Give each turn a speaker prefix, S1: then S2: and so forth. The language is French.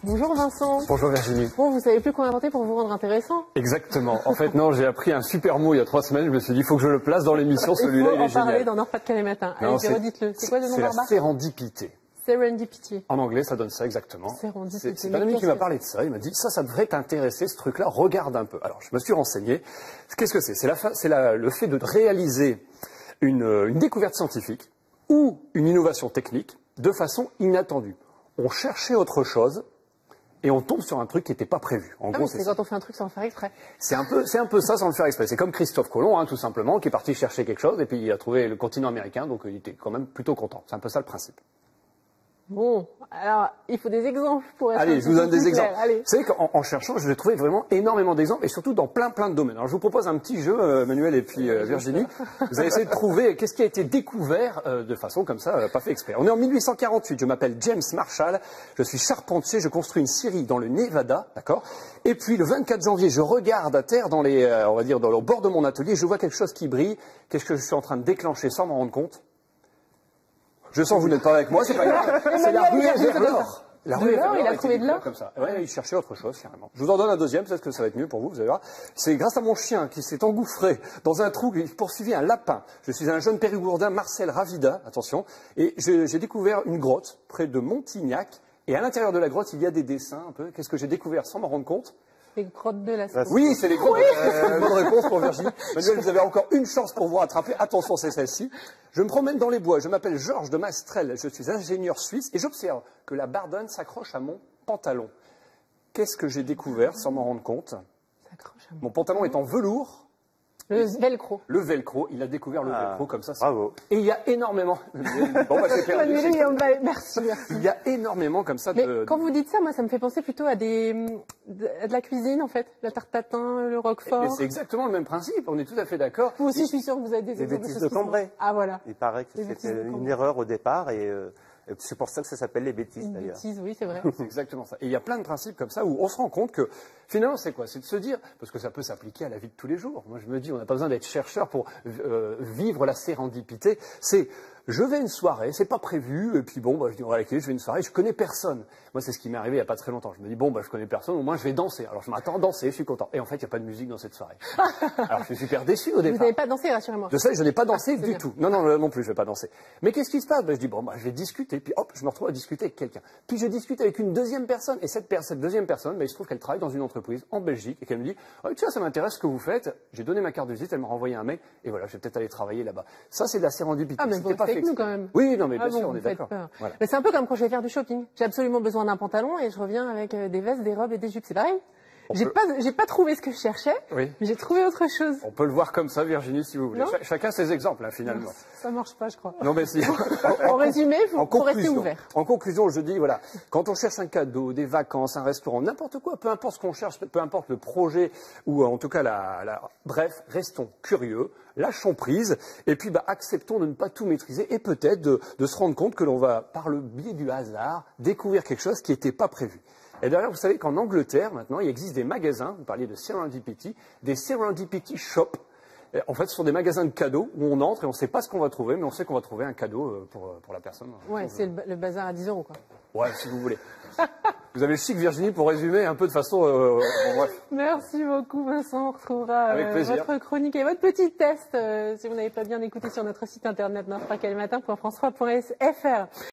S1: Bonjour Vincent.
S2: Bonjour Virginie.
S1: Bon, vous savez plus quoi inventer pour vous rendre intéressant?
S2: Exactement. En fait, non, j'ai appris un super mot il y a 3 semaines. Je me suis dit, il faut que je le place dans l'émission. Celui-là, il est génial.
S1: Il faut en parler dans Nord-Pas-de-Calais matin. Allez, redites-le. C'est quoi le nom
S2: C'est la
S1: barbare?
S2: sérendipité.
S1: Serendipity.
S2: En anglais, ça donne ça exactement.
S1: Sérendipité.
S2: C'est un ami qui m'a parlé de ça. Il m'a dit, ça devrait t'intéresser, ce truc-là. Regarde un peu. Alors, je me suis renseigné. Qu'est-ce que c'est? C'est le fait de réaliser une découverte scientifique ou une innovation technique de façon inattendue. On cherchait autre chose et on tombe sur un truc qui n'était pas prévu. En gros,
S1: c'est quand on fait un truc sans le faire exprès.
S2: C'est un peu ça sans le faire exprès. C'est comme Christophe Colomb, hein, tout simplement, qui est parti chercher quelque chose et puis il a trouvé le continent américain, donc il était quand même plutôt content. C'est un peu ça le principe.
S1: Bon, alors, il faut des exemples pour être
S2: Allez, je vous donne des exemples.
S1: Allez.
S2: Vous savez qu'en cherchant, je vais trouver vraiment énormément d'exemples et surtout dans plein de domaines. Alors, je vous propose un petit jeu, Manuel et puis Virginie. Vous allez essayer de trouver qu'est-ce qui a été découvert de façon comme ça, pas fait exprès. On est en 1848. Je m'appelle James Marshall. Je suis charpentier. Je construis une scierie dans le Nevada, d'accord. Et puis, le 24 janvier, je regarde à terre dans les, on va dire, dans le bord de mon atelier. Je vois quelque chose qui brille. Qu'est-ce que je suis en train de déclencher sans m'en rendre compte? Je sens que vous n'êtes pas avec moi, c'est pas grave. C'est la ruée vers l'or.
S1: La ruée vers l'or, il a trouvé de l'or
S2: comme ça. Ouais, il cherchait autre chose, carrément. Je vous en donne un deuxième, peut-être que ça va être mieux pour vous, vous allez voir. C'est grâce à mon chien qui s'est engouffré dans un trou, qui poursuivit un lapin. Je suis un jeune périgourdin, Marcel Ravida, attention, et j'ai découvert une grotte près de Montignac, et à l'intérieur de la grotte, il y a des dessins un peu. Qu'est-ce que j'ai découvert sans m'en rendre compte?
S1: Les grottes de la Scotie.
S2: Oui, c'est les grottes. Bonne réponse pour Virginie. Manuel, vous avez encore une chance pour vous rattraper. Attention, c'est celle-ci. Je me promène dans les bois. Je m'appelle Georges de Mastrel. Je suis ingénieur suisse et j'observe que la bardonne s'accroche à mon pantalon. Qu'est-ce que j'ai découvert sans m'en rendre compte? Mon pantalon est en velours.
S1: Le velcro.
S2: Le velcro, il a découvert le velcro comme ça.
S3: Bravo.
S2: Et il y a énormément. Bon, bah, j'ai perdu.
S1: Merci.
S2: Il y a énormément comme ça.
S1: Mais quand vous dites ça, moi, ça me fait penser plutôt à de la cuisine, en fait. La tarte tatin, le roquefort.
S2: C'est exactement le même principe. On est tout à fait d'accord.
S1: Vous aussi, je suis sûre que vous avez des exemples.
S3: Les bêtises de Cambrai.
S1: Ah, voilà.
S3: Il paraît que c'était une erreur au départ et c'est pour ça que ça s'appelle les bêtises d'ailleurs.
S1: Bêtises, oui, c'est vrai.
S2: C'est exactement ça. Et il y a plein de principes comme ça où on se rend compte que finalement c'est quoi? C'est de se dire, parce que ça peut s'appliquer à la vie de tous les jours. Moi je me dis, on n'a pas besoin d'être chercheur pour vivre la sérendipité. C'est, je vais à une soirée, c'est pas prévu, et puis bon, bah, je dis, on va à la clé, je vais à une soirée, je connais personne. Moi c'est ce qui m'est arrivé il y a pas très longtemps. Je me dis, bon, bah, je connais personne, au moins je vais danser. Alors je m'attends à danser, je suis content. Et en fait, il n'y a pas de musique dans cette soirée. Alors je suis super déçu au départ.
S1: Vous n'avez pas dansé, rassurez-moi.
S2: Je sais, je n'ai pas dansé du tout. Non plus, je vais pas danser. Mais qu'est-ce qui se passe? Ben, je dis, bon, bah, je vais discuter. Puis hop, je me retrouve à discuter avec quelqu'un. Puis je discute avec une deuxième personne. Et cette deuxième personne, ben, il se trouve qu'elle travaille dans une entreprise en Belgique et qu'elle me dit, oh, tu vois, ça m'intéresse ce que vous faites. J'ai donné ma carte de visite, elle m'a renvoyé un mail. Et voilà, je vais peut-être aller travailler là-bas. Ça, c'est de la sérendipité.
S1: Ah, mais vous restez avec nous quand même.
S2: Oui, non, mais bien sûr, on est d'accord.
S1: Voilà. Mais c'est un peu comme quand je vais faire du shopping. J'ai absolument besoin d'un pantalon et je reviens avec des vestes, des robes et des jupes. C'est pareil. J'ai pas trouvé ce que je cherchais, mais j'ai trouvé autre chose.
S2: On peut le voir comme ça, Virginie, si vous voulez. Chacun ses exemples, hein, finalement.
S1: Ça marche pas, je crois.
S2: Non, mais si.
S1: En résumé, faut rester ouvert.
S2: En conclusion, je dis, voilà, quand on cherche un cadeau, des vacances, un restaurant, n'importe quoi, peu importe ce qu'on cherche, peu importe le projet, ou en tout cas bref, restons curieux, lâchons prise, et puis, bah, acceptons de ne pas tout maîtriser, et peut-être de se rendre compte que l'on va, par le biais du hasard, découvrir quelque chose qui n'était pas prévu. Et d'ailleurs, vous savez qu'en Angleterre, maintenant, il existe des magasins, vous parliez de Serendipity, des Serendipity Shops. En fait, ce sont des magasins de cadeaux où on entre et on ne sait pas ce qu'on va trouver, mais on sait qu'on va trouver un cadeau pour la personne.
S1: Ouais, c'est le bazar à 10 €, quoi.
S2: Ouais, si vous voulez. Vous avez le chic, Virginie, pour résumer un peu de façon... bref.
S1: Merci beaucoup, Vincent. On retrouvera votre chronique et votre petit test, si vous n'avez pas bien écouté, sur notre site internet nordpascalematin.france3.fr.